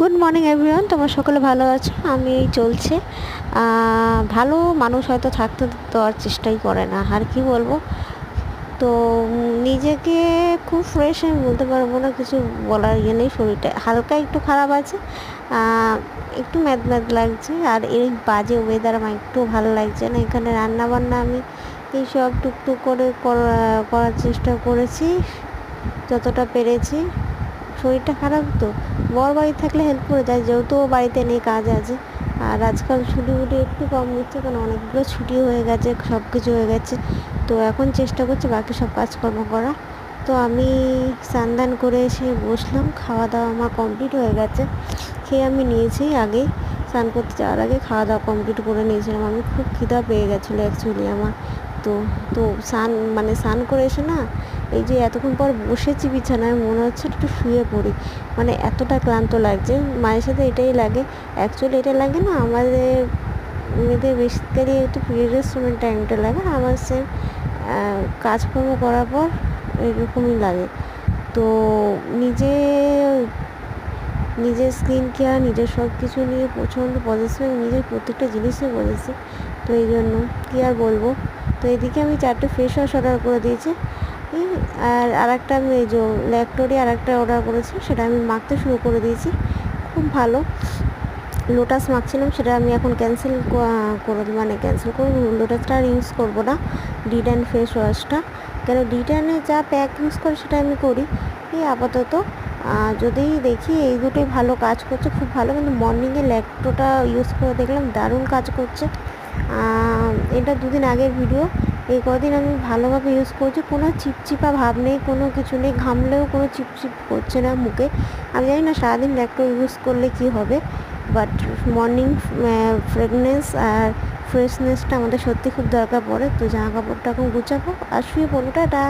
Good morning everyone, তোমরা সকলে ভালো আছো? আমি এই চলছে। ভালো মানুষ হয়তো থাকতে দেওয়ার চেষ্টাই করে না, আর কি বলবো। তো নিজেকে খুব ফ্রেশ আমি বলতে পারবো না, কিছু বলার ইয়ে নেই। শরীরটা হালকা একটু খারাপ আছে, একটু ম্যাদ ম্যাদ লাগছে। আর এই বাজে ওয়েদার আমার একটু ভালো লাগছে না। এখানে রান্না বান্না আমি এইসব টুকটুক করে করার চেষ্টা করেছি যতটা পেরেছি। শরীরটা খারাপ তো, বর বাড়ি থাকলে হেল্প করে যায়, যেহেতু বাড়িতে নেই, কাজ আছে। আর আজকাল ছুটি ফুটি একটু কম নিচ্ছে, কারণ অনেকগুলো ছুটি হয়ে গেছে, সব কিছু হয়ে গেছে। তো এখন চেষ্টা করছি বাকি সব কাজকর্ম করা। তো আমি স্নান করে এসে বসলাম, খাওয়া দাওয়া আমার কমপ্লিট হয়ে গেছে। খেয়ে আমি নিয়েছি আগেই, স্নান করতে যাওয়ার আগে খাওয়া দাওয়া কমপ্লিট করে নিয়েছিলাম। আমি খুব খিদা পেয়ে গেছিলো অ্যাকচুয়ালি আমার। তো তো স্নান করে এসে না, এই যে এতক্ষণ পর বসেছি বিছানায়, মনে হচ্ছে একটু শুয়ে পড়ি, মানে এতটা ক্লান্ত লাগছে। মায়ের সাথে এটাই লাগে, অ্যাকচুয়ালি এটা লাগে না আমাদের মেয়েদের বেসিক্যালি একটু পিরিয়ডের সময় টাইমটা লাগে, আমার সেম কাজকর্ম করার পর এরকমই লাগে। তো নিজে নিজের স্কিন কেয়ার, নিজের সব কিছু নিয়ে প্রচণ্ড পজিটিভ, নিজের প্রত্যেকটা জিনিসে পজিটিভ। তো এই জন্য কী আর বলবো। তো এদিকে আমি 4টে ফেস ওয়াশ অর্ডার করে দিয়েছি। আর একটা আমি এই যে ল্যাকটোরি আর একটা অর্ডার করেছি, সেটা আমি মাখতে শুরু করে দিয়েছি। খুব ভালো। লোটাস মাখছিলাম, সেটা আমি এখন ক্যান্সেল করে লোটাসটা আর ইউজ করবো না, ডিটান ফেস ওয়াশটা। কেন ডিটানে যা প্যাক ইউজ করে সেটা আমি করি এই আপাতত। যদি দেখি এই দুটোই ভালো কাজ করছে, খুব ভালো। কিন্তু মর্নিংয়ে ল্যাকটোটা ইউজ করে দেখলাম দারুণ কাজ করছে। এটা 2 দিন আগের ভিডিও। এই কদিন আমি ভালোভাবে ইউজ করছি, কোনো চিপচিপা ভাব নেই, কোনো কিছু নেই, ঘামলেও কোনো চিপচিপ করছে না মুখে। আমি জানি না সারাদিন ল্যাকটো ইউজ করলে কি হবে, বাট মর্নিং ফ্রেগনেন্স আর ফ্রেশনেসটা আমাদের সত্যি খুব দরকার পড়ে। তো জামা কাপড়টা এখন গুছাবো আর শুয়ে পড়বো। টাটা।